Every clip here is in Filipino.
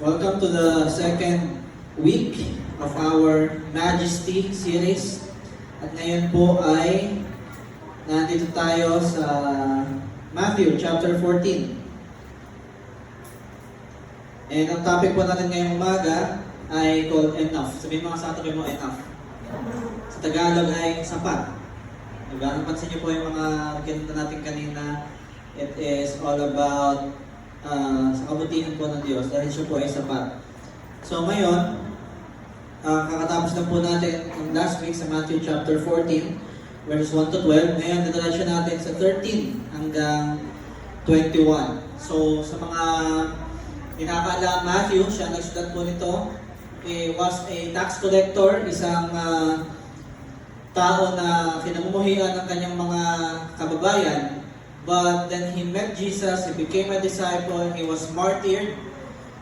Welcome to the second week of our Majesty series. At ngayon po ay nandito tayo sa Matthew chapter 14. And ang topic po natin ngayong umaga ay called enough. Sabihin mo sa tabi mo, enough. Sa Tagalog ay sapat. Diba? Napansin niyo po yung mga kinita natin kanina. It is all about sa kabutihan po ng Diyos dahil siya po ay sapat. So ngayon, kakatapos na po natin ng last week sa Matthew chapter 14, verses 1 to 12. Ngayon, dadiretso natin sa 13 hanggang 21. So sa mga inakala Matthew, siya nagsulat po nito, was a tax collector, isang tao na kinamumuhian ng kanyang mga kababayan. But then he met Jesus, he became a disciple, he was martyred.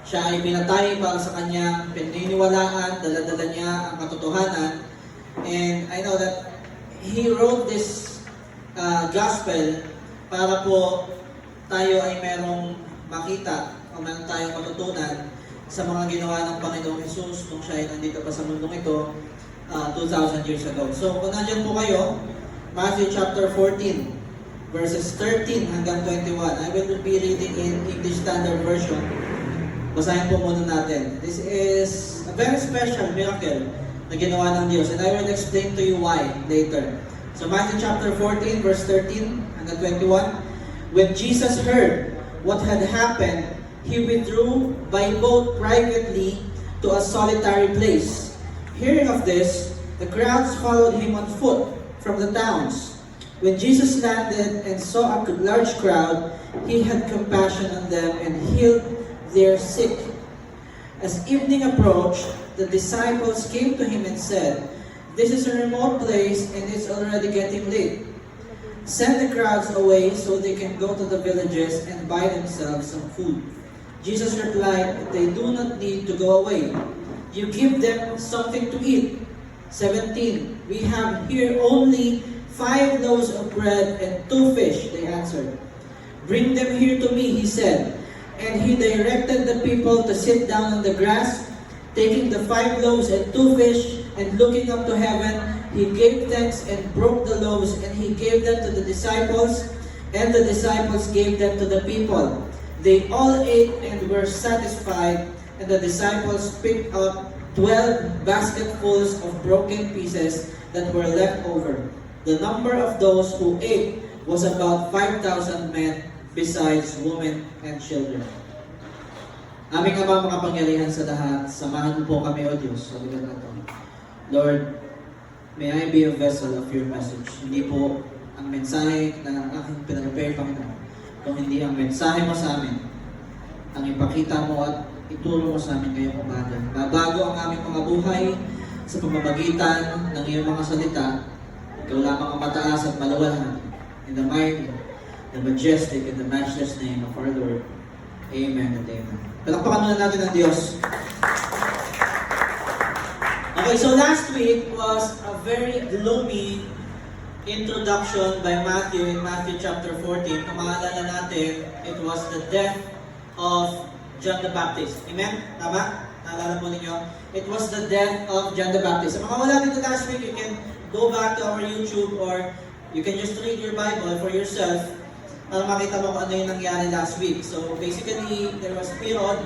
Siya ay pinatay para sa kanyang pininiwalaan, dala-dala niya ang katotohanan. And I know that he wrote this gospel para po tayo ay merong makita o meron tayong matutunan sa mga ginawa ng Panginoong Jesus nung siya ay nandito pa sa mundong ito 2,000 years ago. So kung nandyan po kayo, Matthew chapter 14, verses 13 hanggang 21. I will be reading in English Standard Version. Basahin po muna natin. This is a very special miracle na ginawa ng Diyos. And I will explain to you why later. So Matthew chapter 14, verse 13 hanggang 21. When Jesus heard what had happened, he withdrew by boat privately to a solitary place. Hearing of this, the crowds followed him on foot from the towns. When Jesus landed and saw a large crowd, he had compassion on them and healed their sick. As evening approached, the disciples came to him and said, "This is a remote place and it's already getting late. Send the crowds away so they can go to the villages and buy themselves some food." Jesus replied, "They do not need to go away. You give them something to eat." 17. We have here only 5 loaves of bread and 2 fish, they answered. "Bring them here to me," he said. And he directed the people to sit down on the grass. Taking the 5 loaves and 2 fish, and looking up to heaven, he gave thanks and broke the loaves, and he gave them to the disciples, and the disciples gave them to the people. They all ate and were satisfied, and the disciples picked up 12 basketfuls of broken pieces that were left over. The number of those who ate was about 5,000 men, besides women and children. Aming Ama, makapangyarihan sa lahat, samahan mo po kami, O Diyos, sa lugar na ito. Lord, may I be a vessel of your message. Hindi po ang mensahe na aking pinag-prepare, Panginoon, kung hindi ang mensahe mo sa amin, ang ipakita mo at ituro mo sa amin ngayong umaga. Babago ang aming mga buhay sa pamamagitan ng iyong mga salita. Ikaw lamang ang mataas at maluwalhati. In the mighty, the majestic, and the matchless name of our Lord. Amen and amen. Palakpakan muna natin ang Diyos. Okay, so last week was a very gloomy introduction by Matthew in Matthew chapter 14. Kung maalala natin, it was the death of John the Baptist. Amen? Tama? Naalala po ninyo? It was the death of John the Baptist. Sa mga wala dito last week, you can go back to our YouTube or you can just read your Bible for yourself para makita mo kung ano yung nangyari last week. So basically, there was Herod,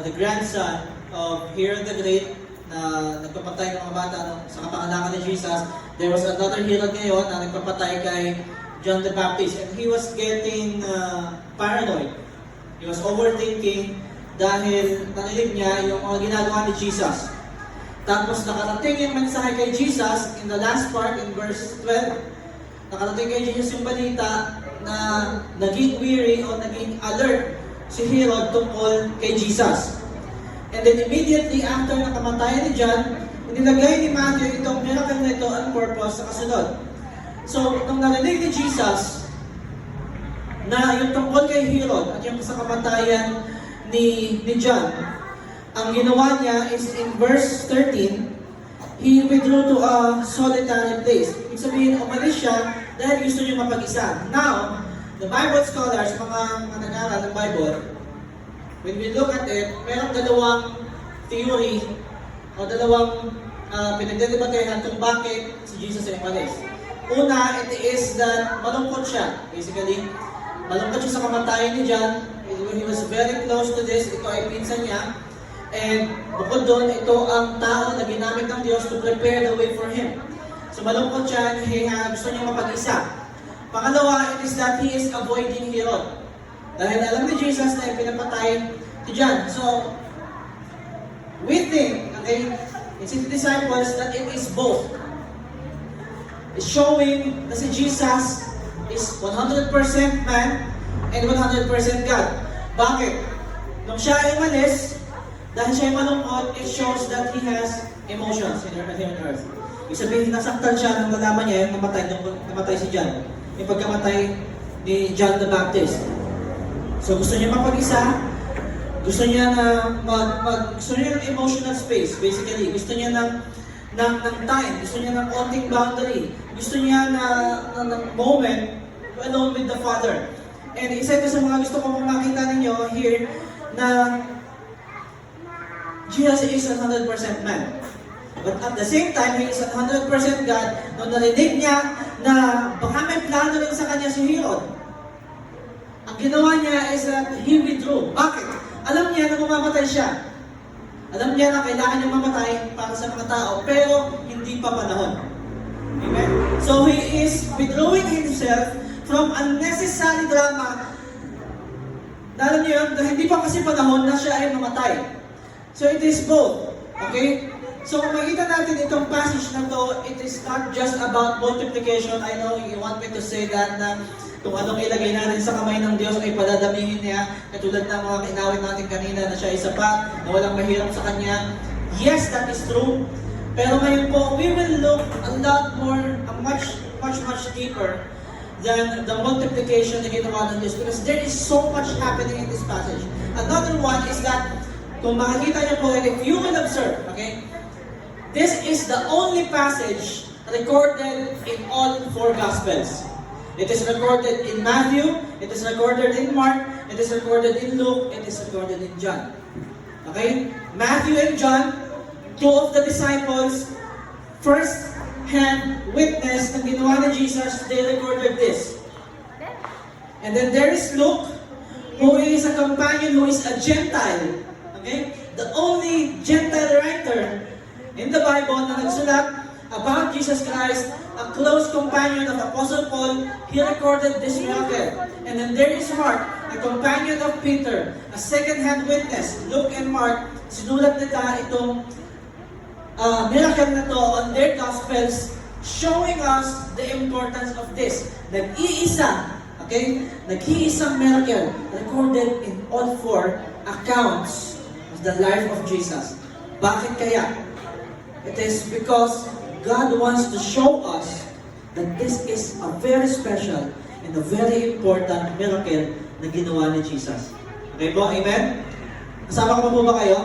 the grandson of Herod the Great, na nagpapatay ng mga bata sa kapanganakan ni Jesus. There was another Herod ngayon na nagpapatay kay John the Baptist, and he was getting paranoid. He was overthinking dahil narinig niya yung mga ginagawa ni Jesus. Tapos nakarating yung mensahe kay Jesus in the last part, in verse 12. Nakarating kay Jesus yung balita na naging weary o naging alert si Herod tungkol kay Jesus. And then immediately after nakamatayan ni John, inilagay ni Matthew itong miracle na ito on purpose sa kasunod. So, nung narinig ni Jesus na yung tungkol kay Herod at yung sa kamatayan ni John, ang ginawa niya is in verse 13, he withdrew to a solitary place. Ibig sabihin, umalis siya dahil gusto niya mapag-isa. Now, the Bible scholars, mga nag-aaral ng Bible, when we look at it, merong dalawang theory o dalawang pinagdedebatehan kung bakit si Jesus ay umalis. Una, it is that malungkot siya. Basically, malungkot siya sa kamatayan ni John. He was very close to this. Ito ay pinsan niya. And bukod doon, ito ang tao na ginamit ng Diyos to prepare the way for him. So malungkot siya, gusto niya mapag-isa. Pangalawa, it is that he is avoiding Herod. Dahil alam ni Jesus na pinapatay si John. So, we think, okay, it's in the disciples that it is both. It's showing na si Jesus is 100% man and 100% God. Bakit? Nung siya ay umalis, dahil siya ay malungkot, it shows that he has emotions here on earth. Ibig sabihin, nasaktan siya nung nalaman niya yung namatay si John. Yung pagkamatay ni John the Baptist. So gusto niya mapag-isa, gusto niya gusto niya ng emotional space, basically. Gusto niya ng time, gusto niya ng onting boundary, gusto niya ng moment alone with the Father. And isa ito sa mga gusto kong makita ninyo here na Jesus is 100% man. But at the same time, He is 100% God. Nung narinig niya na baka may plano rin sa kanya si Herod, ang ginawa niya is that He withdrew. Bakit? Alam niya na mamamatay siya. Alam niya na kailangan niya mamatay para sa mga tao, pero hindi pa panahon. Amen? So He is withdrawing Himself from unnecessary drama. Alam niyo yun, hindi pa kasi panahon na siya ay mamatay. So it is both. Okay? So kung makita natin itong passage na to, it is not just about multiplication. I know you want me to say that na kung anong ilagay natin sa kamay ng Diyos ay padadamihin niya, katulad ng mga kinawin natin kanina na siya ay sapat, na walang mahirap sa Kanya. Yes, that is true. Pero ngayon po, we will look a lot more, much deeper than the multiplication na ginawa ng Diyos, because there is so much happening in this passage. Another one is that, kung makikita niyo po, and if you will observe, okay, this is the only passage recorded in all four Gospels. It is recorded in Matthew, it is recorded in Mark, it is recorded in Luke, it is recorded in John. Okay? Matthew and John, two of the disciples, first-hand witness ng ginawa ni Jesus, they recorded this. And then there is Luke, who is a companion, who is a Gentile. Okay? The only Gentile writer in the Bible na nagsulat about Jesus Christ, a close companion of Apostle Paul, he recorded this miracle. And then there is Mark, a companion of Peter, a second-hand witness. Luke and Mark, sinulat nila itong miracle na to on their Gospels, showing us the importance of this. Nag-iisa, okay? Nag-iisang miracle recorded in all four accounts of the life of Jesus. Bakit kaya? It is because God wants to show us that this is a very special and a very important miracle na ginawa ni Jesus. Okay po? Amen? Kasama ko po ba kayo?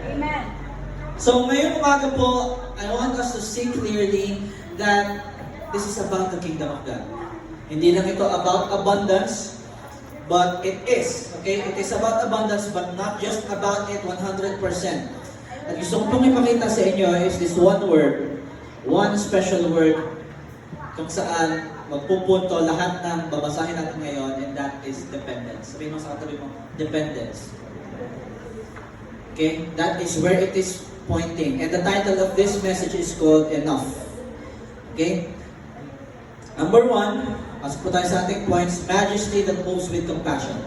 Amen. So ngayong umaga po, I want us to see clearly that this is about the kingdom of God. Hindi lang ito about abundance, but it is. Okay? It is about abundance, but not just about it 100%. At gusto ko pong ipakita sa inyo is this one word, one special word kung saan magpupunto lahat ng babasahin natin ngayon, and that is dependence. Sabihin mo sa katabi mo, dependence. Okay? That is where it is pointing. And the title of this message is called Enough. Okay? Number one, pasok po tayo sa ating points, majesty that moves with compassion.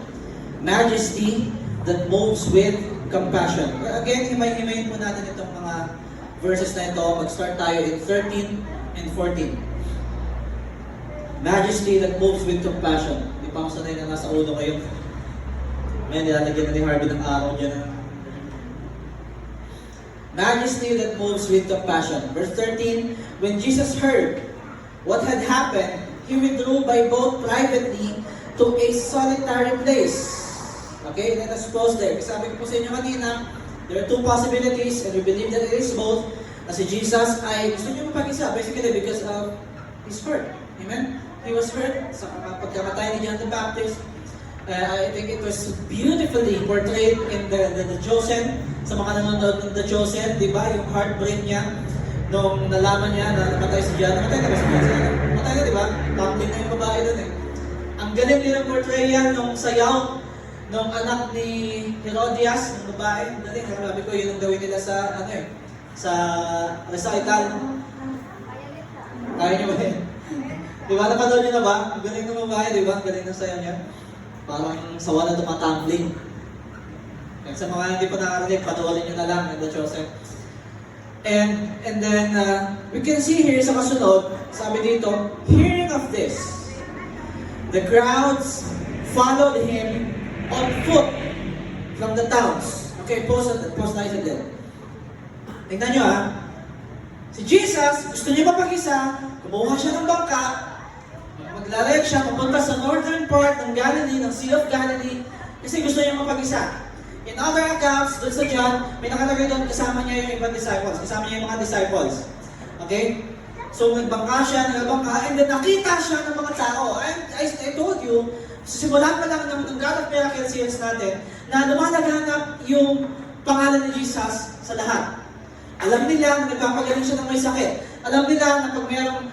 Majesty that moves with compassion. Again, himay-himayin po natin itong mga verses na ito. Mag-start tayo in 13 and 14. Majesty that moves with compassion. Hindi pa ako sanay na nasa ulo kayo. May nilalagyan na ni Harvey ng araw dyan. Majesty that moves with compassion. Verse 13, when Jesus heard what had happened, He withdrew by boat privately to a solitary place. Okay, let us pause there. Sabi ko po sa inyo kanina, there are two possibilities, and we believe that it is both. Na si Jesus ay gusto niyo magpag-isa, basically because of His hurt. Amen? He was hurt sa pagkamatay ni John the Baptist. I think it was beautifully portrayed in the Chosen. Sa mga nanonood ng The Chosen, di ba? Yung heartbreak niya nung nalaman niya na namatay si John. Namatay na ba si John? Namatay na, di ba? Tumbling na yung babae doon eh. Ang galing din ang portrayal nung sayaw nung anak ni Herodias, ng babae. Galing, sabi ko, yun ang gawin nila sa, sa recital. Kaya niyo ba yun? Di ba, napanood niyo na ba? Ang galing ng babae, di ba? Ang galing ng sayaw niya. Parang sawa na tumatambling. Sa mga hindi pa nakarinig, panoorin niyo na lang ng The Chosen. And then, we can see here sa kasunod, sabi dito, hearing of this, the crowds followed him on foot from the towns. Okay, post na isa din. Tingnan nyo ha. Si Jesus, gusto niya mapag-isa, kumuha siya ng bangka, maglalayag siya, pupunta sa northern part ng Galilee, ng Sea of Galilee, kasi gusto niya mapag-isa. In other accounts, doon sa John, may nakalagay doon kasama niya yung ibang disciples. Kasama niya yung mga disciples. Okay? So, nagbangka siya, and then nakita siya ng mga tao. And I told you, simula pa lang ng God of Miracle series natin, na lumalaganap yung pangalan ni Jesus sa lahat. Alam nila na nagpapagaling siya ng may sakit. Alam nila na pag merong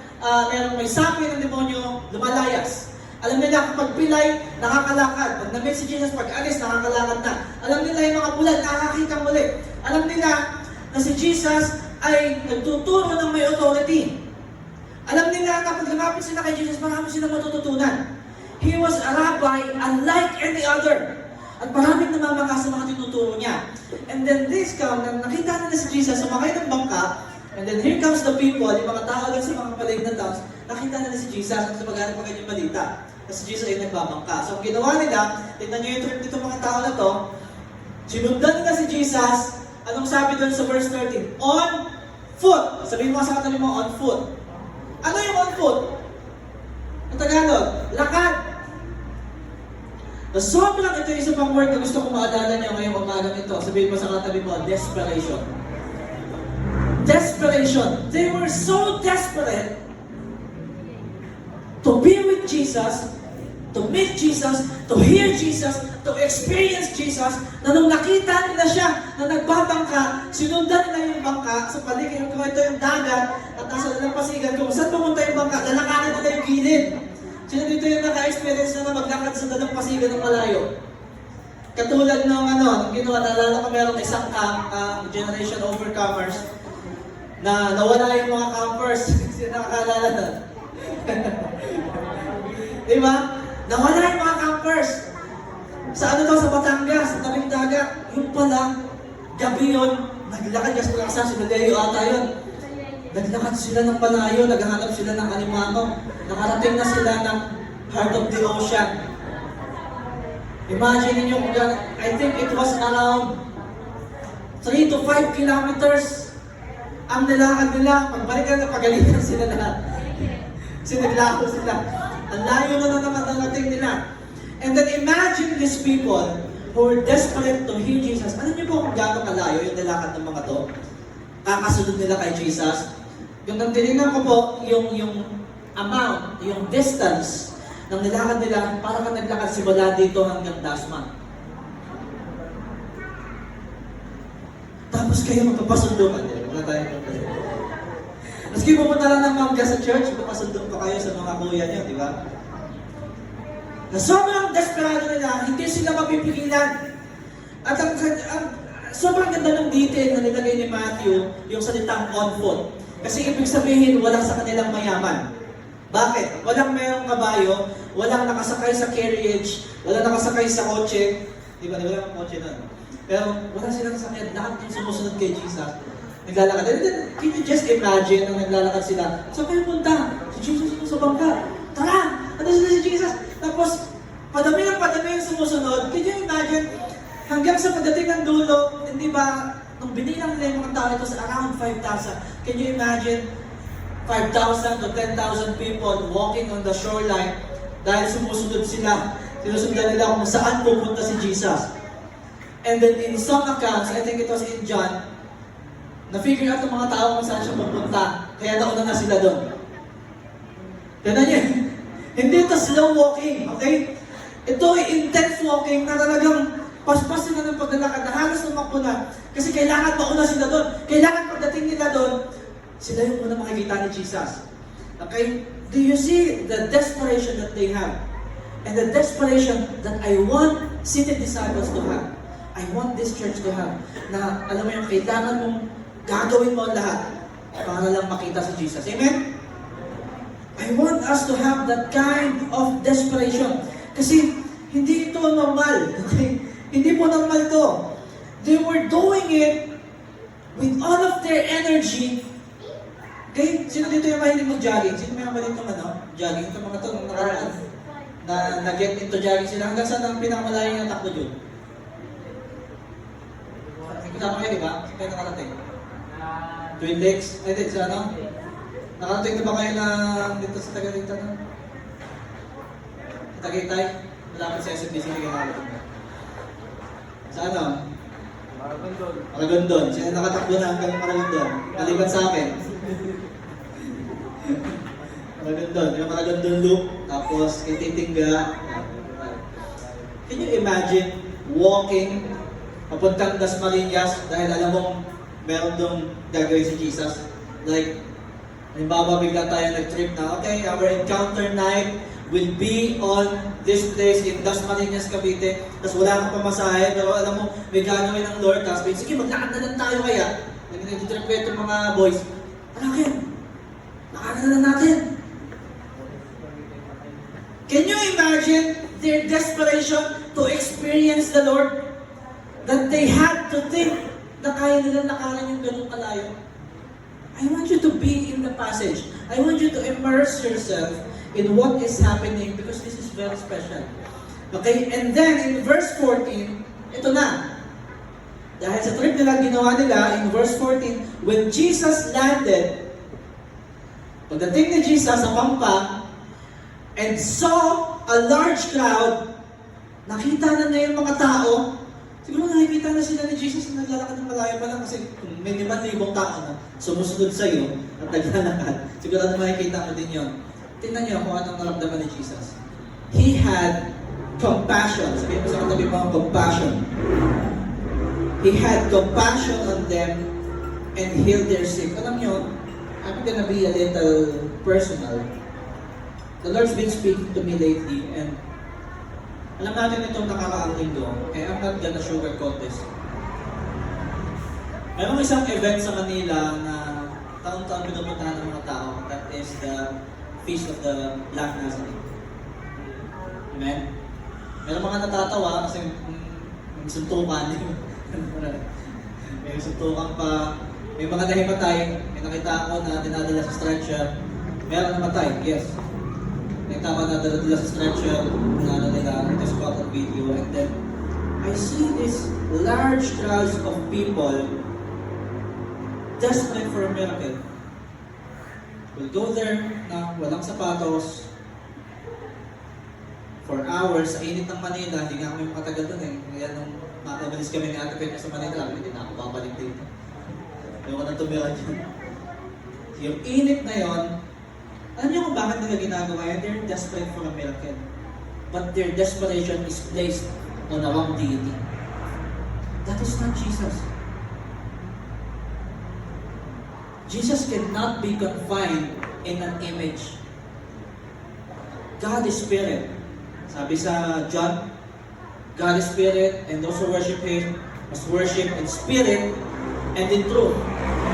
may sapi ng demonyo, lumalayas. Alam nila kapag pilay, nakakalakad. Pag na-meet si Jesus, pag alis, nakakalakad na. Alam nila yung mga bulan, nakakita muli. Alam nila na si Jesus ay nagtuturo ng may authority. Alam nila na pag lumapit sila kay Jesus, marami silang matututunan. He was a rabbi unlike any other. At maraming namamaka sa mga tinuturo niya. And then this comes, nakita nila si Jesus, sumakay ng bangka, and then here comes the people, yung mga tao lang sa mga paligid na towns, nakita nila si Jesus at sumaganap pa kanyang balita. Kasi Jesus ay nagbabangka. So ang ginawa nila, tignan nyo yung trip nito mga tao na to, sinundan nila si Jesus, anong sabi doon sa verse 13? On foot. Sabihin mo sa katabi mo, on foot. Ano yung on foot? Ang Tagalog, lakad. Na sobrang ito yung isa pang word na gusto kong maalala nyo ngayong umagang ito. Sabihin mo sa katabi mo, desperation. Desperation. They were so desperate to be with Jesus, to meet Jesus, to hear Jesus, to experience Jesus, na nung nakita nila siya na nagbabangka, sinundan nila yung bangka sa paligid. Kung ito yung dagat at nasa dalampasigan, kung saan pumunta yung bangka, lalakaran nila yung gilid. Sino dito yung naka-experience na maglakad sa dalampasigan ng malayo? Katulad ng nung ginawa, naalala ko merong isang Generation Overcomers na nawala yung mga campers. Sino nakakaalala na? Diba? Nawala yung mga campers. Sa sa Batangas, sa tabing dagat. Yung pala, gabi yun, naglakad kasi lang sa Sinuleo ata yun. Naglakad sila ng palayo, naghahanap sila ng alimango. Nakarating na sila ng heart of the ocean. Imagine niyo, I think it was around 3 to 5 kilometers ang nilakad nila. Pagbalikan na pagalitan sila lahat. Kasi naglako sila. Ang layo na naman nalating nila. And then imagine these people who were desperate to hear Jesus. Ano niyo po kung gaano kalayo yung nilakad ng mga to? Kakasunod nila kay Jesus. Yung tinignan ko po, yung amount, yung distance ng nilakad nila, para ka naglakad simula dito hanggang Dasma. Tapos kayo magpapasundo ka din. Wala tayong pagkasin. Maski pupunta lang ng mangga sa church, magpapasundo pa kayo sa mga kuya niyo, di ba? Na sobrang desperado nila, hindi sila mapipigilan. At ang sobrang ganda ng detail na nilagay ni Matthew, yung salitang on foot. Kasi ibig sabihin, wala sa kanilang mayaman. Bakit? Walang mayroong kabayo, walang nakasakay sa carriage, walang nakasakay sa kotse. Di ba? Wala ng kotse na. Pero wala silang sakyan. Lahat yung sumusunod kay Jesus. Naglalakad. And then, can you just imagine na naglalakad sila? Saan kayo punta? Si Jesus yung sa bangka. Tara! Ano sila si Jesus? Tapos, padami yung sumusunod. Can you imagine? Hanggang sa pagdating ng dulo, hindi ba, nung binilang nila yung mga tao ito sa around 5,000, can you imagine 5,000 to 10,000 people walking on the shoreline dahil sumusunod sila. Sinusundan nila kung saan pupunta si Jesus. And then in some accounts, I think it was in John, na-figure out ng mga tao kung saan siya pupunta. Kaya nauna na sila doon. Tignan niyo, hindi ito slow walking, okay? Ito ay intense walking na talagang paspas sila ng paglalakad na halos lumakbo na. Kasi kailangan mauna sila doon. Kailangan pagdating nila doon, sila yung una makikita ni Jesus. Okay? Do you see the desperation that they have? And the desperation that I want city disciples to have. I want this church to have. Na alam mo yung kailangan mong gagawin mo ang lahat para lang makita si Jesus. Amen? I want us to have that kind of desperation. Kasi hindi ito normal. Okay? Hindi po normal ito. They were doing it with all of their energy. Okay? Sino dito yung mahilig mag-jogging? Sino may mahilig itong jogging? Ito mga ito, nung nakaraan. Na-get into jogging sila. Hanggang saan ang pinakamalayang na takbo dyan? Kasama kayo, di ba? Saan kayo nakarating? Twin Lakes? Ay, di, sa ano? Nakarating na ba kayo na dito sa Tagaytay? Sa Tagaytay? Malapit sa SMBC na ginagawa. Sa ano? Maragondon. Sino nakatakbo na hanggang Maragondon? Maliban sa akin. Maragondon. Yung Maragondon loop. Tapos Titingga. Can you imagine walking papuntang Dasmariñas dahil alam mong meron doon gagawin si Jesus? Like, halimbawa bigla tayo nag-trip na, okay, our encounter night will be on this place in Dasmariñas, Cavite. Tapos wala kang pamasahe, pero alam mo, may gagawin ng Lord. Tapos sige, maglakad na lang tayo kaya. Nag-trip yung mga boys. Ano kayo? Lakad na lang natin. Can you imagine their desperation to experience the Lord? That they had to think na kaya nila lakaran yung ganun kalayo. I want you to be in the passage. I want you to immerse yourself in what is happening because this is very special. Okay? And then in verse 14, ito na. Dahil sa trip nila ginawa nila, in verse 14, when Jesus landed, pagdating ni Jesus sa Pampa, and saw a large crowd, nakita na niya yung mga tao. Siguro nakikita na sila ni Jesus na naglalakad ng malayo pa lang kasi kung may 5,000 tao na sumusunod sa iyo at naglalakad, siguro na makikita mo din yun. Tingnan niyo kung anong naramdaman ni Jesus. He had compassion. Sabihin mo sa katabi mo, compassion. He had compassion on them and healed their sick. Alam niyo, I'm gonna be a little personal. The Lord's been speaking to me lately and alam natin itong nakakaang linggo, I'm not gonna sugarcoat this. Mayroong isang event sa Manila na taon-taon pinupuntahan ng mga tao, that is the Feast of the Black Nazarene. Amen? Mayroong mga natatawa kasi may suntukan. May suntukan pa. May mga nahimatay. May nakita ako na dinadala sa stretcher. Meron namatay, yes. Nakita ko na dinadala sa stretcher. Na nila, it is caught on video. And then, I see this large crowds of people desperate for a miracle. We'll go there na walang sapatos for hours sa init ng Manila. Hindi nga kami makatagal doon eh. Kaya nung makabilis kami ni Ate Pet sa Manila, hindi na ako babalik dito. Ayaw ko nang tumira dyan. Yung init na yon, alam niyo kung bakit nila ginagawa yan? They're desperate for a miracle. But their desperation is placed on a wrong deity. That is not Jesus. Jesus cannot be confined in an image. God is spirit. Sabi sa John, God is spirit and those who worship Him must worship in spirit and in truth.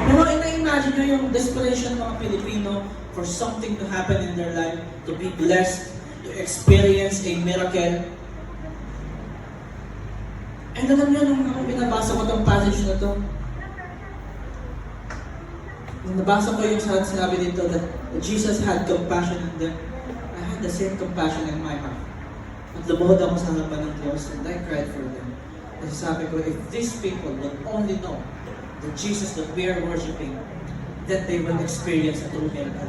Pero ina-imagine nyo yung desperation ng mga Pilipino for something to happen in their life, to be blessed, to experience a miracle. And alam nyo, nung ako binabasa ko itong passage na to, nung nabasa ko yung sinabi dito that Jesus had compassion on them, I had the same compassion in my heart. At lumuhod ako sa harapan ng Diyos and I cried for them. Kasi sabi ko, if these people would only know the Jesus that we are worshiping, that they will experience a true miracle.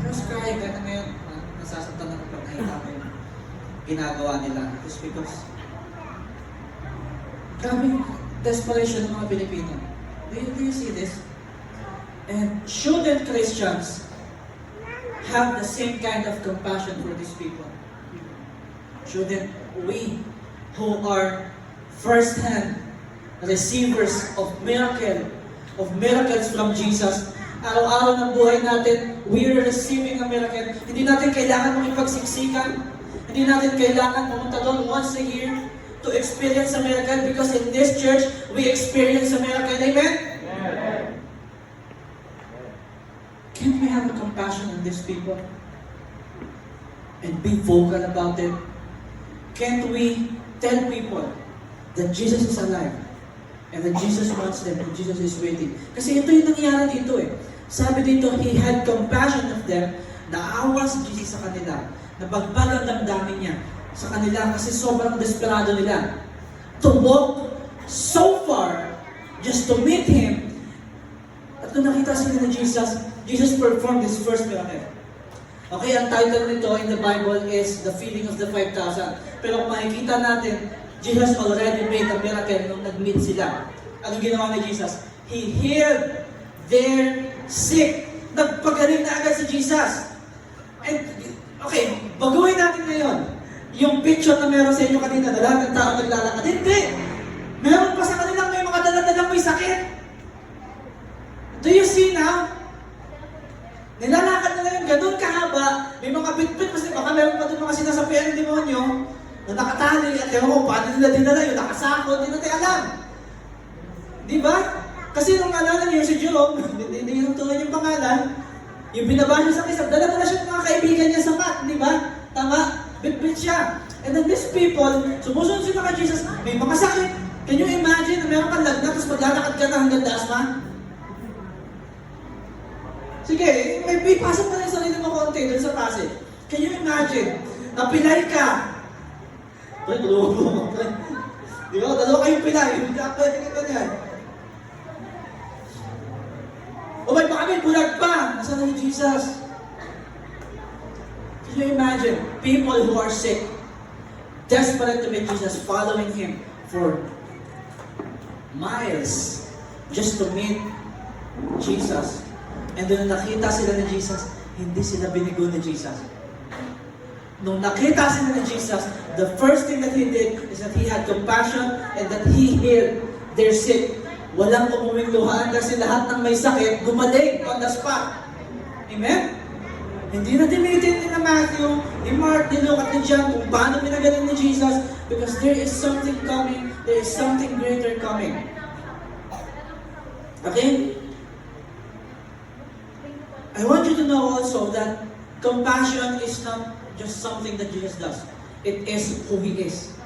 I was crying, kaya ngayon, nasasaktan ako pag nakita ko yung ginagawa nila. Just because, grabe yung desperation ng mga Pilipino. Do you see this? And shouldn't Christians have the same kind of compassion for these people? Shouldn't we, who are first-hand receivers of miracles from Jesus, araw-araw ng buhay natin, we are receiving a miracle. Hindi natin kailangan makipagsiksikan. Hindi natin kailangan pumunta doon once a year to experience a miracle, because in this church, we experience a miracle. Amen? Can we have a compassion on these people? And be vocal about it? Can't we tell people that Jesus is alive? And that Jesus wants them, and Jesus is waiting. Kasi ito yung nangyari dito eh. Sabi dito, He had compassion of them. Naawa si Jesus sa kanila. Nabagbag ang damdamin niya sa kanila kasi sobrang desperado nila. To walk so far just to meet Him. At nung nakita sila ni Jesus, Jesus performed His first miracle. Okay, ang title nito in the Bible is The Feeding of the 5,000. Pero kung makikita natin, Jesus already made a miracle nung nag-meet sila. Anong ginawa ni Jesus? He healed their sick. Nagpagaling na agad si Jesus. And, okay, baguhin natin ngayon. Yung picture na meron sa inyo kanina na lahat ng tao naglalakad. Hindi! Meron pa sa kanilang may mga daladalang may sakit. Do you see now? Nilalakad na ngayon, ganun kahaba. May mga bit-bit, kasi baka meron pa doon mga sinasapian ng demonyo na nakatali at ewan ko paano nila dinala yun, nakasako, hindi natin alam. Di ba? Kasi nung alala niyo si Jerome, hindi yung tunay yung pangalan, yung binaba niya sa kisap, dala-dala siya ng mga kaibigan niya sa mat, di ba? Tama, bit-bit siya. And then these people, sumusunod sila kay Jesus, may mga sakit. Can you imagine na meron kang lagnat, tapos maglalakad ka na hanggang asma? Sige, may pasok na rin sa sarili mo konti dun sa passage. Can you imagine, napilay ka, ay, dalawa mo. Di ba? Dalawa kayong pilay. Hindi ako pwede ka ganyan. O may baka may bulag pa. Nasaan na ni Jesus? Can you imagine? People who are sick, desperate to meet Jesus, following Him for miles just to meet Jesus. And then nakita sila ni Jesus, hindi sila binigo ni Jesus. Nung nakita sila ni Jesus, the first thing that He did is that He had compassion and that He healed their sick. Walang umuwing luhaan kasi lahat ng may sakit, gumaling on the spot. Amen? Hindi na dinitin ni Matthew, ni Mark, ni Luke, at ni John kung paano pinagaling ni Jesus, because there is something coming, there is something greater coming. Okay? I want you to know also that compassion is not just something that Jesus does. It is who He is.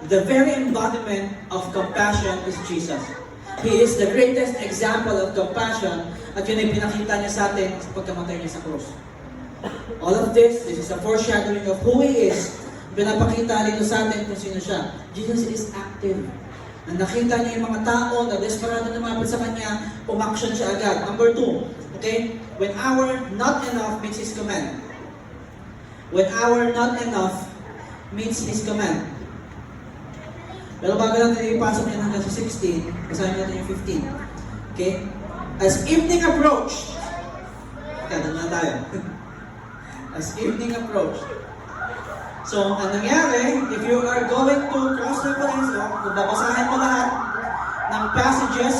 The very embodiment of compassion is Jesus. He is the greatest example of compassion at yun ay pinakita niya sa atin sa pagkamatay niya sa krus. All of this is a foreshadowing of who He is. Pinapakita dito sa atin kung sino siya. Jesus is active. Nang nakita niya yung mga tao na desperado na lumapit sa Kanya, umaction siya agad. Number 2, okay? When our not enough meets His command. When our not enough meets His command. Pero bago natin ipasok niya hanggang sa 16, basahin natin yung 15. Okay? As evening approached, doon na tayo. As evening approached. So, ang nangyari, if you are going to cross-reference, kung babasahin mo lahat ng passages,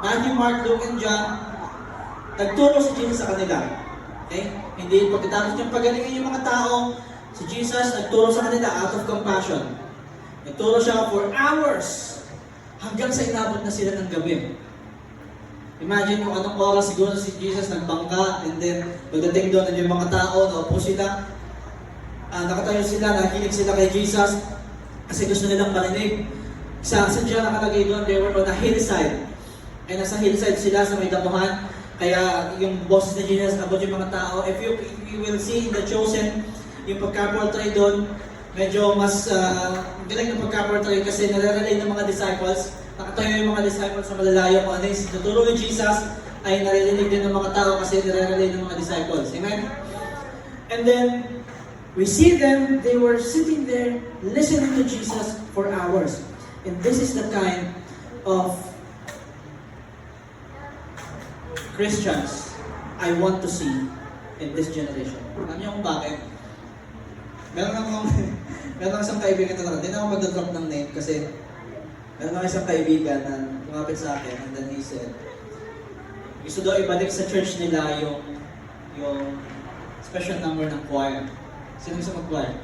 Matthew, Mark, Luke, and John, nagturo si Jesus sa kanila. Okay? Hindi pagkatapos niyang pagalingin yung mga tao, si Jesus nagturo sa kanila out of compassion. Nagturo siya for hours hanggang sa inabot na sila ng gabi. Imagine kung anong oras siguro si Jesus nagbangka, and then pagdating doon yung mga tao, naupo sila, nakatayo sila, nakikinig sila kay Jesus kasi gusto nilang marinig. Sa Diyan nakalagay doon, they were on a hillside. And nasa hillside sila sa may damuhan. Kaya yung boses ni Jesus about yung mga tao. If you will see in The Chosen, yung pagka-portray doon, medyo mas galing ng pagka-portray kasi nare-relay ng mga disciples. Nakatayo yung mga disciples sa malalayo kung ano yung tuturo ni Jesus ay naririnig din ng mga tao kasi nare-relay ng mga disciples. Amen? And then, we see them, they were sitting there listening to Jesus for hours. And this is the kind of Christians I want to see in this generation. Alam niyo kung bakit? Meron akong, meron akong isang kaibigan na hindi na ako mag-drop ng name kasi meron akong isang kaibigan na lumapit sa akin and then he said, gusto daw ibalik sa church nila yung special number ng choir. Sino gusto mag-choir?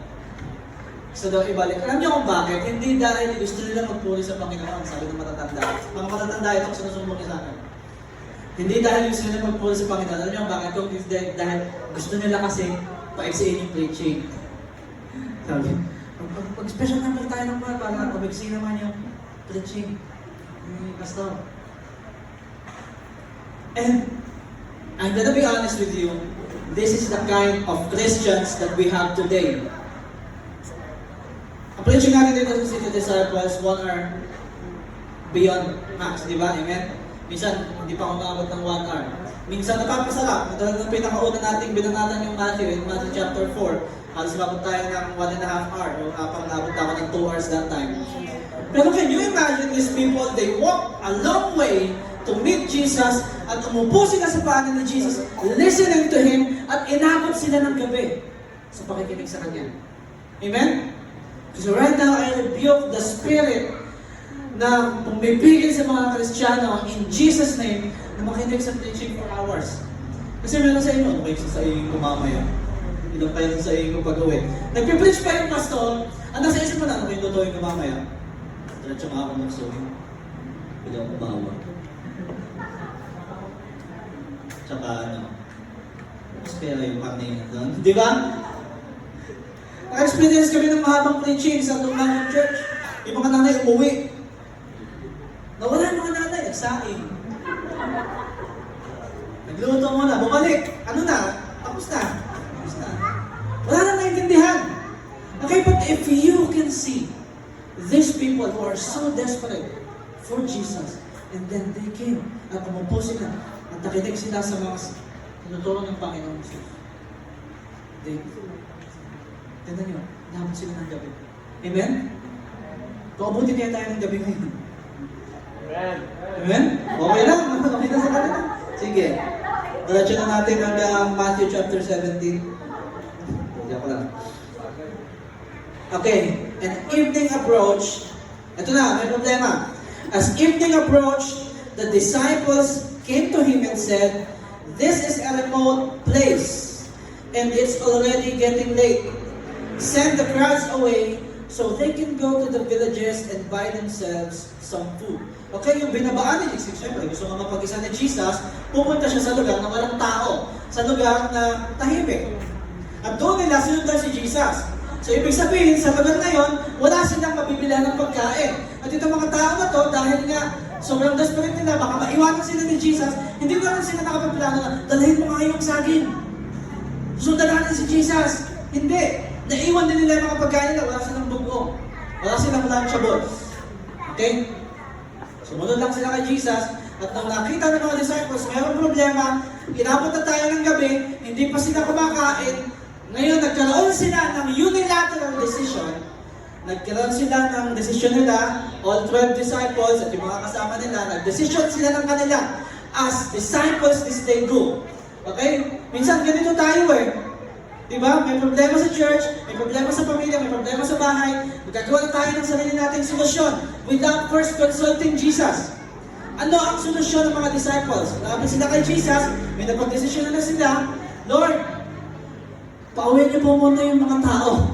Gusto daw ibalik. Alam niyo kung bakit? Hindi dahil gusto nila magpuri sa Panginoon, sabi ng matatanda. Mga matatanda itong sinusumbong niya sa akin. Hindi dahil gusto nila magpuri sa Panginoon. Alam niyo kung bakit? Kung dahil gusto nila kasi paigsiin yung preaching. Sabi, pag special number tayo ng choir, para pabigsi naman yung preaching. Pastor. And I'm gonna be honest with you, this is the kind of Christians that we have today. Ang preaching natin dito sa City Disciples, 1 hour beyond max, di ba? Amen? Minsan, hindi pa umabot ng 1 hour. Minsan, napapasarap. Ito ng pinakauna nating binanatan yung Matthew, in Matthew chapter 4. Halos mabot tayo ng 1.5 hour. Yung apang nabot ako ng 2 hours that time. Pero can you imagine these people, they walk a long way to meet Jesus at umupo sila sa paanan ni Jesus, listening to Him, at inabot sila ng gabi sa pakikinig sa Kanya. Amen? So right now, I rebuke the spirit na pumipigil sa mga Kristiyano in Jesus' name na makinig sa preaching for hours. Kasi meron sa inyo, okay, sa iyo mamaya. Ilang pa yun sa iyo pag-uwi. Nagpipreach pa yung pastor, ang nasa isip mo na, okay, lutuin ko mamaya. Diretso nga ako magsuhin. Hindi ako bawa. Tsaka mas pera yung karne doon. Di ba? Na-experience kami ng mahabang preaching sa loob ng church. Yung mga nanay umuwi. Nawala yung mga nanay, nagsaing. Nagluto mo na, bumalik. Ano na? Tapos na. Tapos na. Wala na naintindihan. Okay, but if you can see these people who are so desperate for Jesus, and then they came at umupo sila at nakinig sila sa mga tinuturo ng Panginoon Jesus. Tignan nyo, nahabot sila ng gabi. Amen? Paubuti kaya tayo ng gabi ngayon. Amen? Amen? Okay lang. Okay na sa kanila. Sige. Diretso na natin hanggang Matthew chapter 17. Diyan ko lang. Okay. An evening approach. Ito na, may problema. As evening approached, the disciples came to Him and said, "This is a remote place, and it's already getting late. Send the crowds away so they can go to the villages and buy themselves some food." Okay, yung binabaan ni Jesus, siyempre, gusto nga mapag-isa ni Jesus, pupunta siya sa lugar na walang tao, sa lugar na tahimik. At doon nila sinundan si Jesus. So, ibig sabihin, sa lugar na yon, wala silang mabibilihan ng pagkain. At itong mga tao na to, dahil nga sobrang desperate nila, baka maiwanan sila ni Jesus, hindi ko lang sila nakapagplano na, dalhin mo nga yung saging. Sundan natin si Jesus. Hindi. Naiwan din nila yung mga pagkain nila, wala silang bugo. Wala silang lunchables. Okay? Sumunod lang sila kay Jesus, at nang nakita ng mga disciples, mayroong problema, inabot na tayo ng gabi, hindi pa sila kumakain. Ngayon, nagkaroon sila ng unilateral decision. Nagkaroon sila ng decision nila, all 12 disciples at yung mga kasama nila, nag-decision sila ng kanila. As disciples, this they do. Okay? Minsan ganito tayo eh. Diba? May problema sa church, may problema sa pamilya, may problema sa bahay. Magkagawa na tayo ng sarili nating solusyon without first consulting Jesus. Ano ang solusyon ng mga disciples? Lapit sila kay Jesus, may napag-desisyon na sila, Lord, pauwiin niyo po muna yung mga tao.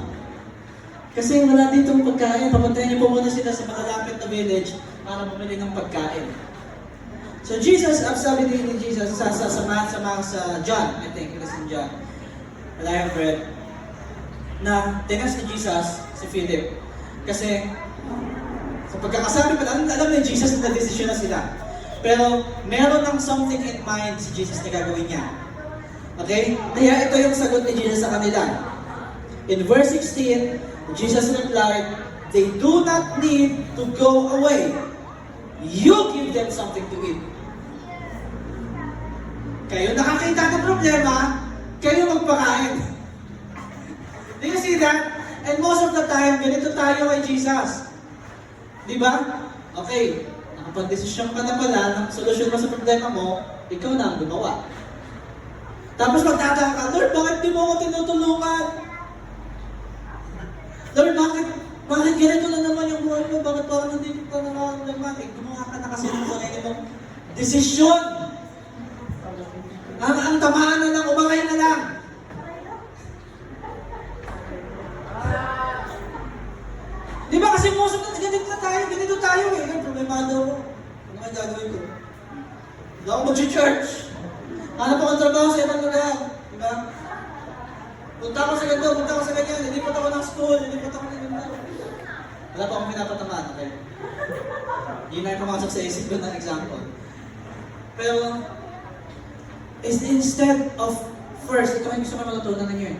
Kasi wala ditong pagkain, papuntahin niyo po muna sila sa malalapit na village para bumili ng pagkain. So Jesus, sabi ni Jesus sa John, I think it is in John, that I have read, na tinas ni Jesus si Philip. Kasi sa pagkakasabi pa, alam ni Jesus na desisyon na sila. Pero meron ng something in mind si Jesus na gagawin niya. Okay? Kaya ito yung sagot ni Jesus sa kanila. In verse 16, Jesus replied, "They do not need to go away. You give them something to eat." Kayo nakakita ng problema, kayo magpakain. Do you see that? And most of the time, ganito tayo kay Jesus. Di ba? Okay, nakapag-desisyon ka na pala ng solusyon mo sa problema mo, ikaw na ang gumawa. Tapos magtataka ka, Lord, bakit di mo ako tinutulungan? Lord, bakit ganito na naman yung buhay mo? Bakit parang nandito ka nararamdaman? Gumawa ka na kasi ng sarili mong desisyon. Ang tamaan na lang, umangay na lang. Di ba kasi most of the ganito tayo eh. Problemado ako. Ano kaya gagawin ko? Hindi ako mag-church. Hanap ako ng trabaho sa ibang lugar. Di ba? Punta ako sa ganito, punta ako sa ganyan. Nilipat ako ng school, nilipat ako ng ganito. Wala pa akong pinapatamaan, okay? Yun na yung pumasok sa isip ko ng example. Pero, instead of first, ito yung gusto ko matutunan ninyo eh.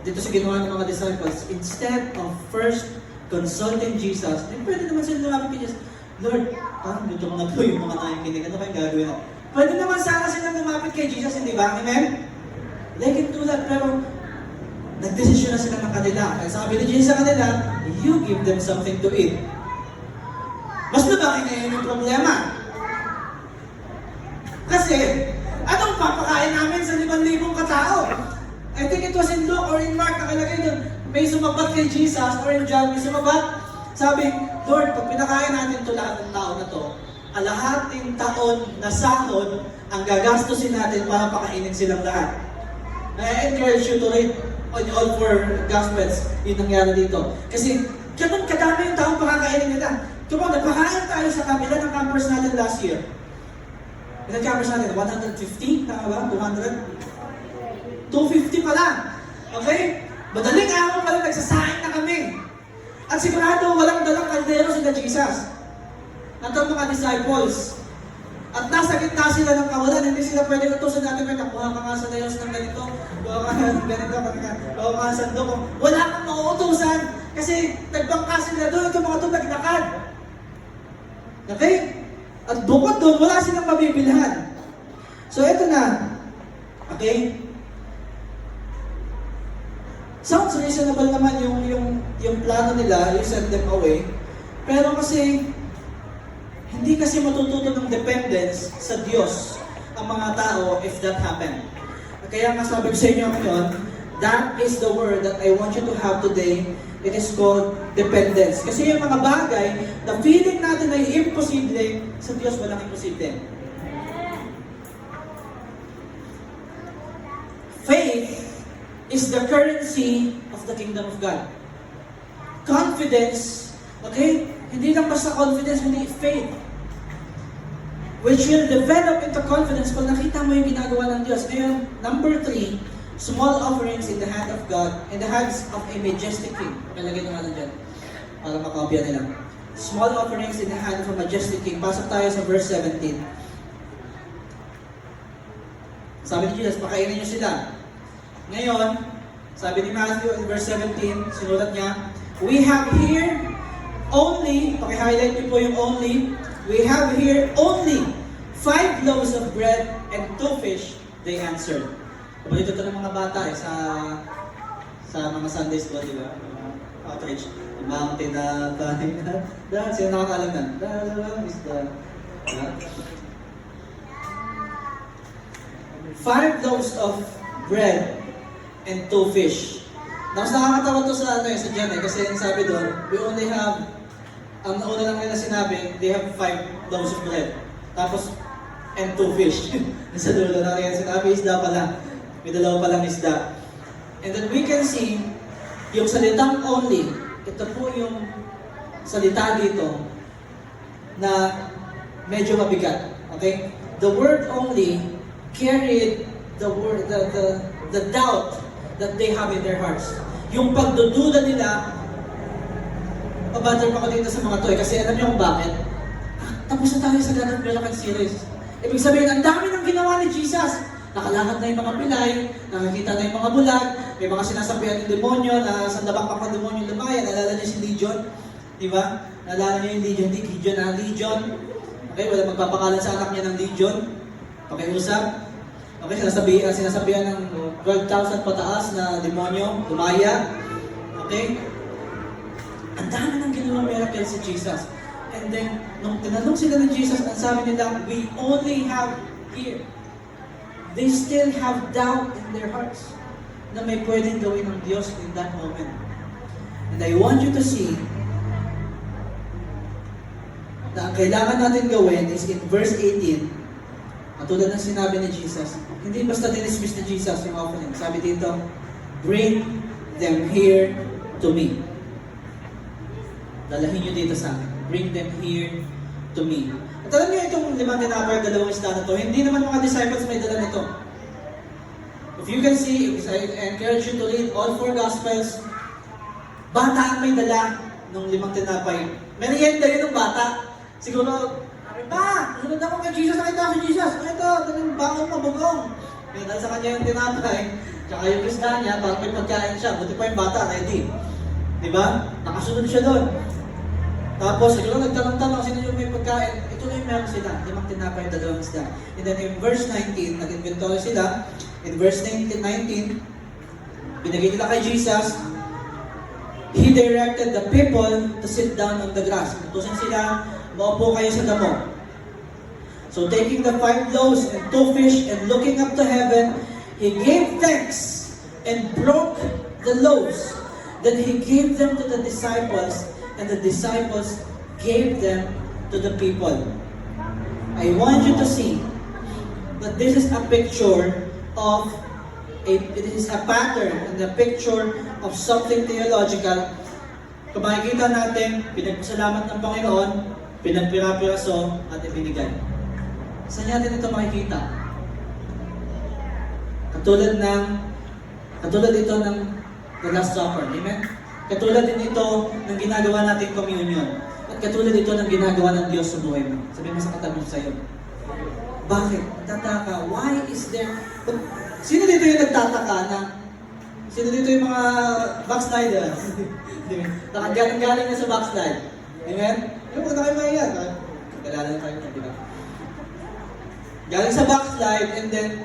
Dito sa ginawa ng mga disciples, instead of first consulting Jesus, pwede naman sila lumapit kay Jesus. Lord, parang dito ko na po yung mga nakikinig. Ano kayong gagawin na? Pwede naman sana sila lumapit kay Jesus, hindi ba? Amen? They can do that, pero nagdesisyon na sila ng kanila. Kaya sabi ni Jesus sa kanila, you give them something to eat. Mas lumaki ngayon yung problema. Kasi, anong papakain namin sa 5,000 katao? I think it was in Luke or in Mark, nakalagay doon, may sumabat kay Jesus, or in John, may sumabat. Sabi, Lord, pag pinakain natin ito lahat ng tao na to, alahating taon na sahod ang gagastusin natin para pakainin silang lahat. I encourage you to read on all four Gospels yung nangyari dito. Kasi, ganun kadami yung taong pakakainin nila. Kung nagpakain tayo sa kabila ng campers natin last year. Ilang campers natin? 150? Tama ba? 200? 250 pa lang. Okay? Madaling araw pa lang nagsasaing na kami. At sigurado walang dalang kaldero sila Jesus. At ang mga disciples. At nasa gitna sila ng kawalan, hindi sila pwede utusan natin, kuha ka nga sa layos ng ganito, kuha ka nga ng ganito, kuha ka nga sa sandok. Wala kang mauutusan kasi nagbangka sila doon, itong mga itong naglakad. Okay? At bukod doon, wala silang mabibilhan. So ito na. Okay? Sounds reasonable naman yung plano nila, you send them away. Pero kasi, hindi kasi matututo ng dependence sa Diyos ang mga tao if that happen. Kaya nga sabi ko sa inyo ngayon, that is the word that I want you to have today. It is called dependence. Kasi yung mga bagay na feeling natin ay imposible, sa Diyos walang imposible. Faith is the currency of the kingdom of God. Confidence, okay? Hindi lang basta confidence, hindi faith. Which will develop into confidence pag nakita mo yung ginagawa ng Diyos. Ngayon, number 3, small offerings in the hand of God, in the hands of a majestic king. Palagay naman dyan, para makopya nila. Small offerings in the hand of a majestic king. Pasok tayo sa verse 17. Sabi ni Jesus, pakainin niyo sila. Ngayon, sabi ni Matthew in verse 17, sinulat niya, we have here only, paki-highlight niyo po yung only, we have here only 5 loaves of bread and 2 fish, they answered. Paborito ito ng mga bata eh, sa mga Sunday school, di ba? Outreach. Mountain na, sino nakakalam na? Is the... 5 loaves of bread and 2 fish. Tapos nakakatawa to sa John eh, kasi yung sabi doon, we only have, ang nauna lang nila sinabi, they have 5 loaves of bread. Tapos, and 2 fish. Nasa dulo na rin sinabi, isda pala. May dalawa palang isda. And then we can see, yung salitang only, ito po yung salita dito, na medyo mabigat. Okay? The word only carried the word, the doubt that they have in their hearts. Yung pagdududa nila, pabatter pa ko dito sa mga to eh, kasi alam niyo kung bakit? Tapos na tayo sa God of Miracles series. Ibig sabihin, ang dami ng ginawa ni Jesus. Nakalakad na yung mga pilay, nakakita na yung mga bulag, may mga sinasabihan ng demonyo, na sa labang pa ng demonyo lumayan, naalala niyo si Legion? Di ba? Naalala niyo yung Legion, hindi Gideon na Legion. Okay, wala magpapakalan sa anak niya ng Legion. Pakiusap. Okay, sinasabihan ng 12,000 pataas na demonyo, lumaya. Okay? Ang dami ng ginawa miracle si Jesus. And then, nung tinanong sila ng Jesus, ang sabi nila, we only have here. They still have doubt in their hearts na may pwedeng gawin ng Diyos in that moment. And I want you to see na ang kailangan natin gawin is in verse 18, katulad ng sinabi ni Jesus, hindi basta dinismiss ni Jesus yung offering. Sabi dito, bring them here to me. Dalahin nyo dito sa akin. Bring them here to me. At alam nyo itong 5 tinapay, 2 isda na to, hindi naman mga disciples may dala nito. If you can see, I encourage you to read all 4 Gospels, bata ang may dala ng 5 tinapay. Merienda yun ng bata. Siguro, sunod ako kay Jesus, nakita ko si Jesus. Ito, bangon mo, bugong. May dala sa kanya yung tinapay, tsaka yung isda niya, parang may pagkain siya. Buti pa yung bata, ready. Diba? Nakasunod siya doon. Tapos, siguro nagtanong-tanong, sino yung may pagkain? Ito na yung meron sila. 5 tinapay, 2 isda. And then in verse 19, nag-inventory sila. In verse 19, binigay nila kay Jesus, He directed the people to sit down on the grass. Utusan sila, maupo kayo sa damo. So taking the 5 loaves and 2 fish and looking up to heaven, He gave thanks and broke the loaves. Then He gave them to the disciples, and the disciples gave them to the people. I want you to see that this is a picture of it is a pattern and a picture of something theological. Kung makikita natin, pinagpasalamat ng Panginoon, pinagpirapiraso at ibinigay. Saan natin ito makikita? Katulad ito ng the Last Supper. Amen? Katulad din ito ng ginagawa natin communion. At katulad ito ng ginagawa ng Diyos sa buhay mo. Sabihin mo sa katabi sa'yo. Bakit? Tataka. Why is there... Sino dito yung nagtataka na... Sino dito yung mga backslider? Nakagaling na sa backslide. Amen? Yung mga kayo yan. Galala na tayo, di ba? Galing sa backslide and then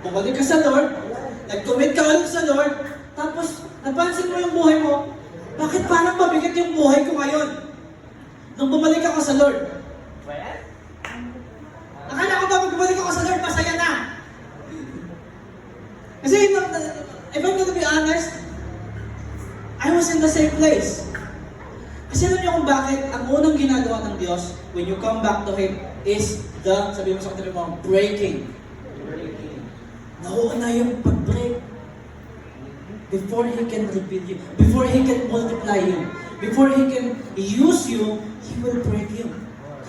bumalik ka sa Lord, nag-commit ka ulit sa Lord, tapos napansin mo yung buhay mo, bakit parang mabigat yung buhay ko ngayon? Nung bumalik ako sa Lord. Akala ko ba pag bumalik ako sa Lord, masaya na. Kasi if I'm gonna be honest, I was in the same place. Kasi alam niyo kung bakit ang unang ginagawa ng Diyos when you come back to Him is the, sabi mo sa katabi mo, breaking. Nauuna yung pag-break. Before He can rebuild you, before He can multiply you, before He can use you, He will break you.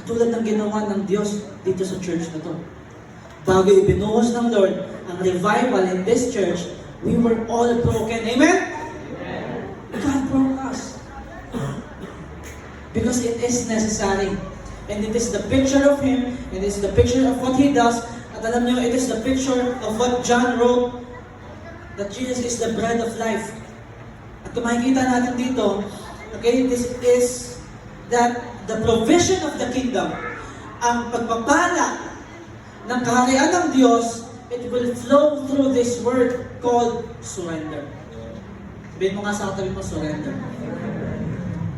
Katulad ng ginawa ng Diyos dito sa church na to. Bago ibinuhos ng Lord ang revival in this church, we were all broken. Amen? God broke us. Because it is necessary. And it is the picture of Him, it is the picture of what He does, at alam niyo, it is the picture of what John wrote, that Jesus is the bread of life. At kung makikita natin dito, okay, this is that the provision of the kingdom, ang pagpapala ng kaharian ng Diyos, it will flow through this word called surrender. Sabihin mo nga sa katabi mo, surrender.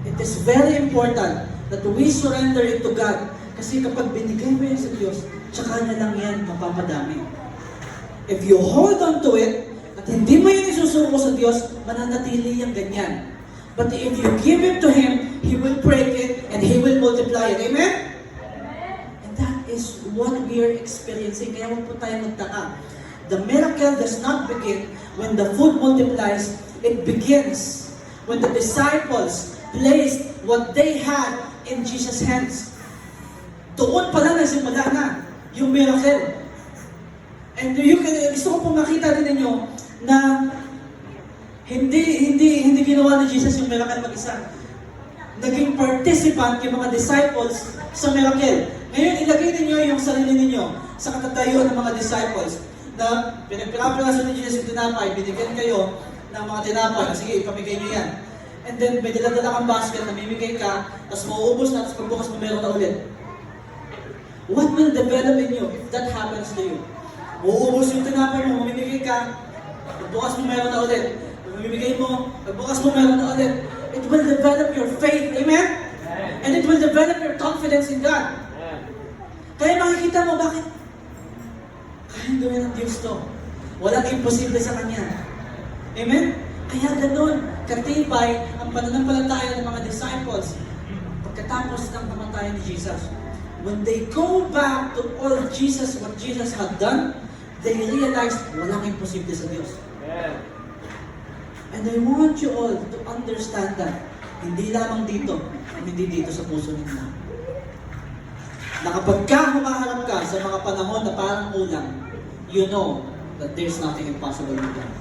It is very important that we surrender it to God. Kasi kapag binigay mo yan sa Diyos, tsaka na lang yan mapapadami. If you hold on to it, at hindi mo yan isusuko sa Diyos, mananatili yung ganyan. But if you give it to Him, He will break it and He will multiply it. Amen? And that is what we are experiencing. Kaya huwag po tayo magtaka. The miracle does not begin when the food multiplies. It begins when the disciples placed what they had in Jesus' hands. Doon pala nasimula na yung miracle. And gusto ko pong makita din ninyo na hindi ginawa ni Jesus yung miracle mag-isa. Naging participant yung mga disciples sa miracle. Ngayon, ilagay ninyo yung sarili ninyo sa katatayuan ng mga disciples na pinagpirapiraso ni Jesus yung tinapay, binigyan kayo ng mga tinapay. Sige, ipamigay nyo yan. And then, may dala-dala kang basket, namimigay ka, tapos mauubos na, tapos pagbukas mo meron na ulit. What will develop in you if that happens to you? Mauubos yung tinapay mo, mamimigay ka, pagbukas mo meron na ulit. Mamimigay mo, pagbukas mo meron na ulit. It will develop your faith, amen? And it will develop your confidence in God. Kaya makikita mo, bakit? Kayang gawin ng Diyos to. Walang imposible sa Kanya. Amen? Kaya ganun, katibay ang ang pananampalataya ng mga disciples pagkatapos ng kamatayan ni Jesus. When they go back to all what Jesus had done, they realized walang imposible sa Diyos. Amen. And I want you all to understand that. Hindi lamang dito, hindi dito sa puso ninyo. Na kapag humaharap ka sa mga panahon na parang ulang, you know that there's nothing impossible with God.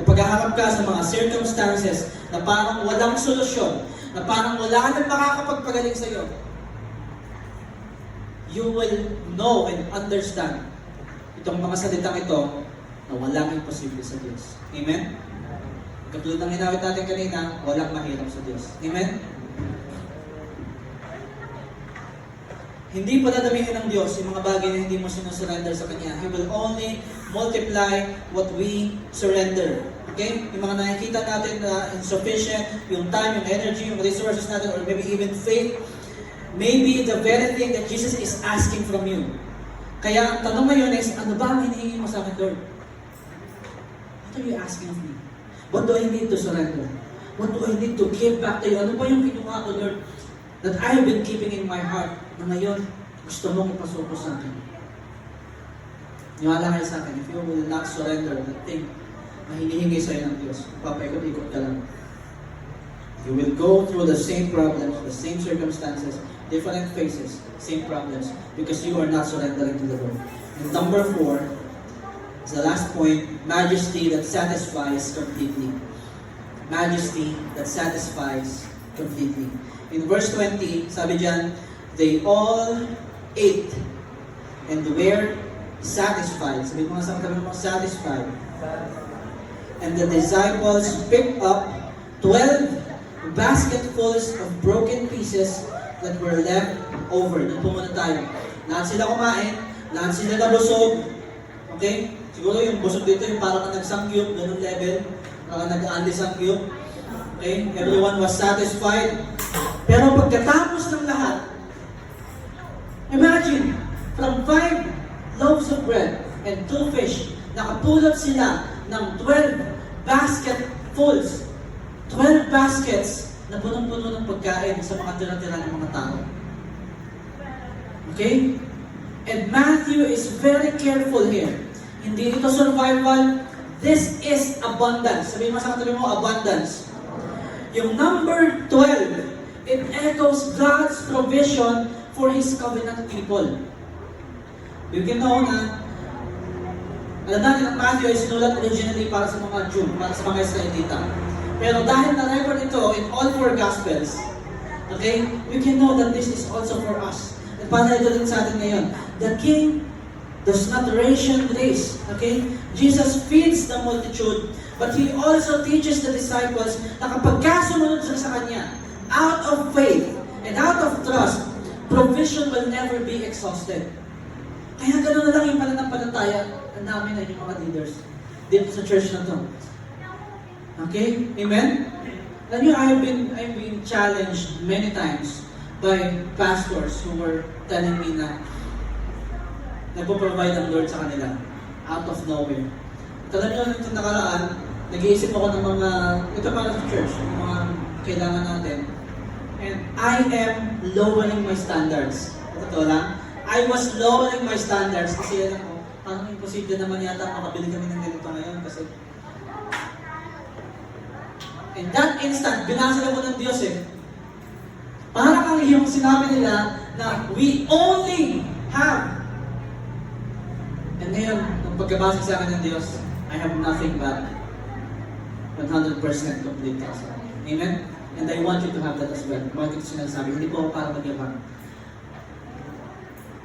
Kapag haharap ka sa mga circumstances na parang walang solusyon, na parang wala nang makakapagpagaling sa iyo, you will know and understand itong mga salitang ito na walang imposible sa Diyos. Amen? Katulad ng hinawit natin kanina, walang mahirap sa Diyos. Amen? Hindi padadamihin ng Diyos yung mga bagay na hindi mo sinusurrender sa Kanya. He will only multiply what we surrender. Okay? Yung mga nakikita natin na insufficient, yung time, yung energy, yung resources natin, or maybe even faith, maybe the very thing that Jesus is asking from you. Kaya ang tanong ngayon is, ano ba ang hinihingi mo sa akin, Lord? What are you asking of me? What do I need to surrender? What do I need to give back to you? Ano ba yung kinuha ko, Lord, that I have been keeping in my heart na ngayon gusto mong ipasuko sa akin? Niwala kayo sa akin, if you will not surrender that thing na hinihingi sa'yo ng Diyos, papaikot-ikot ka lang. You will go through the same problems, the same circumstances, different phases, same problems, because you are not surrendering to the Lord. And number 4, is the last point, majesty that satisfies completely. Majesty that satisfies completely. In verse 20, sabi diyan, they all ate and were satisfied. Sabi mo nga sa katabi mo, satisfied. And the disciples picked up 12 basketfuls of broken pieces that were left over. Doon po muna tayo. Lahat sila kumain, lahat sila nabusog. Okay? Siguro yung busog dito, yung parang nagsangyup, ganun level. Parang nag-aandi sangyup. Okay? Everyone was satisfied. Pero pagkatapos ng lahat, imagine, from 5 loaves of bread and 2 fish, nakapulot sila ng 12 basketfuls. 12 baskets na punong-puno ng pagkain sa mga tira-tira ng mga tao. Okay? And Matthew is very careful here. Hindi ito survival. This is abundance. Sabihin mo sa katabi mo, abundance. Yung number 12, it echoes God's provision for His covenant people. You can know na, alam natin ang Matthew ay sinulat originally para sa mga Jew, para sa mga Israelita. Pero dahil na-record ito in all 4 Gospels, okay, we can know that this is also for us. At para ito din sa atin ngayon. The King does not ration grace. Okay? Jesus feeds the multitude, but He also teaches the disciples na kapag sumunod sila sa Kanya, out of faith and out of trust, provision will never be exhausted. Kaya gano'n na lang yung pananampalataya namin at yung mga leaders dito sa church na to. Okay? Amen? Alam niyo, I've been challenged many times by pastors who were telling me na nagpo-provide ang Lord sa kanila out of nowhere. At alam niyo, nitong nakaraan, nag-iisip ako ng mga, ito para sa church, yung mga kailangan natin. And I am lowering my standards. Ito lang. I was lowering my standards kasi alam ko, parang imposible naman yata makabili kami ng ganito ngayon kasi in that instant, binasa mo ng Diyos eh. Parang ang iyong sinabi nila na we only have. And ngayon, nung pagkabasa sa akin ng Diyos, I have nothing but 100% complete trust. Amen? And I want you to have that as well. Bakit ito sinasabi? Hindi po ako para magyabang.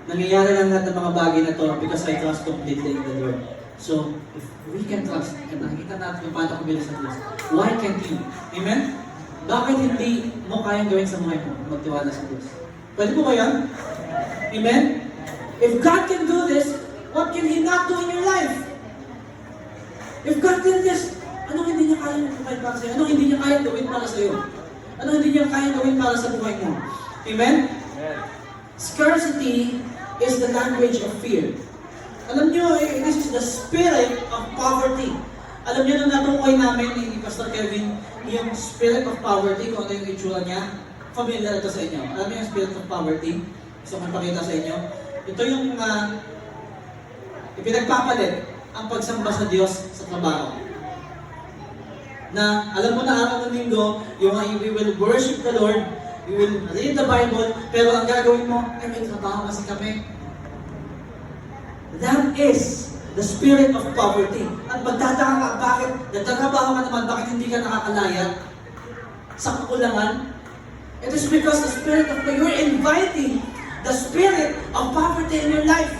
Nangyayari lang lahat ng mga bagay na to because I trust completely in the Lord. So, if we can trust, at nakikita natin kung paano kumili sa Diyos, why can't you? Amen? Bakit hindi mo kayang gawin sa buhay mo magtiwala sa Diyos? Pwede po ba yan? Amen? If God can do this, what can He not do in your life? If God did this, anong hindi niya kaya gawin para sa'yo? Anong hindi niya kaya gawin para sa'yo? Anong hindi niya kaya gawin para sa buhay mo? Amen? Scarcity is the language of fear. Alam niyo, this is the spirit of poverty. Alam niyo, nung natukoy namin ni Pastor Kevin, yung spirit of poverty, kung ano yung itsura niya, familiar ito sa inyo. Alam niyo yung spirit of poverty? Gusto kong ipakita sa inyo. Ito yung ipinagpapalit ang pagsamba sa Diyos sa trabaho. Na alam mo na araw ng linggo, we will worship the Lord, we will read the Bible, pero ang gagawin mo, ay may trabaho kasi kami. That is the spirit of poverty. At magtataka ka, bakit nagtatrabaho ka naman, bakit hindi ka nakakalaya sa kakulangan? It is because the spirit of you're inviting the spirit of poverty in your life.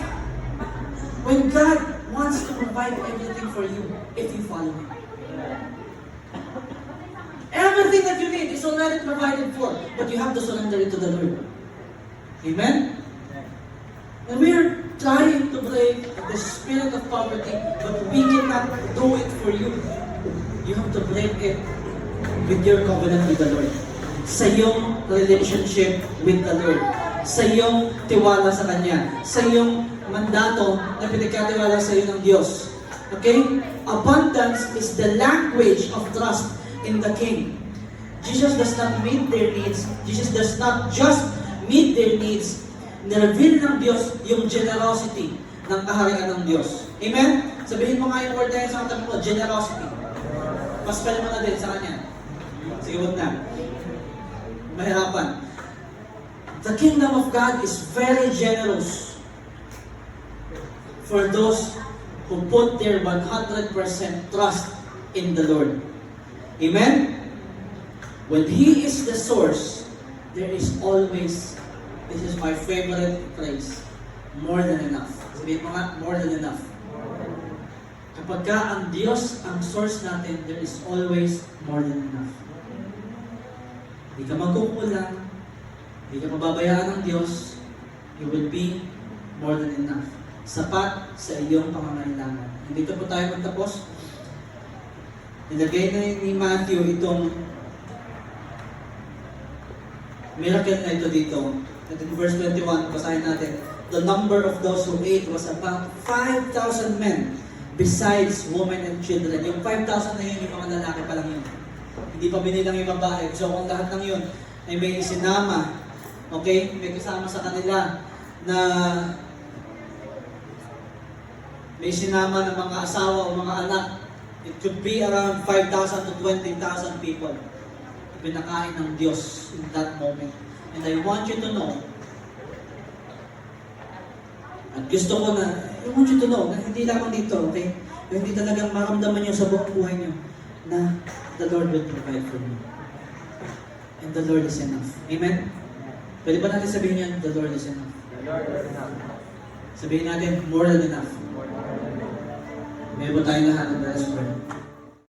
When God wants to provide everything for you, if you follow Him. Everything that you need is already provided for, but you have to surrender it to the Lord. Amen? And we are trying to break the spirit of poverty, but we cannot do it for you. You have to break it with your covenant with the Lord. Sa iyong relationship with the Lord. Sa iyong tiwala sa Kanya. Sa iyong mandato na pinagkatiwala sa iyo ng Diyos. Okay? Abundance is the language of trust in the King. Jesus does not meet their needs. Jesus does not just meet their needs. Nireveal ng Diyos yung generosity ng kaharian ng Diyos. Amen? Sabihin mo nga yung word na yun sa katabi mo, generosity. Paspal mo na din sa Kanya. Sige, wag na. Mahirapan. The kingdom of God is very generous for those who put their 100% trust in the Lord. Amen? When He is the source, there is always, this is my favorite phrase, more than enough. Sabihin mo nga, more than enough. Kapag ka ang Diyos ang source natin, there is always more than enough. Hindi ka magkukulang, hindi ka mababayaan ng Diyos, you will be more than enough. Sapat sa iyong pangangailangan. Dito po tayo magtapos. Nilagay na ni Matthew itong miracle na ito dito. At in verse 21, basahin natin. The number of those who ate was about 5,000 men, besides women and children. Yung 5,000 na yun, yung mga lalaki pa lang yun. Hindi pa binilang yung babae. So kung lahat ng yun ay may isinama, okay, may kasama sa kanila na may sinama ng mga asawa o mga anak, it could be around 5,000 to 20,000 people pinakain ng Diyos in that moment. And I want you to know, at gusto ko na, I want you to know, na hindi lamang dito, okay? Hindi talagang maramdaman nyo sa buong buhay nyo na the Lord will provide for you. And the Lord is enough. Amen? Pwede ba natin sabihin yan, the Lord is enough? The Lord is enough. Sabihin natin, more than enough. May ba tayong lahat ng God's word?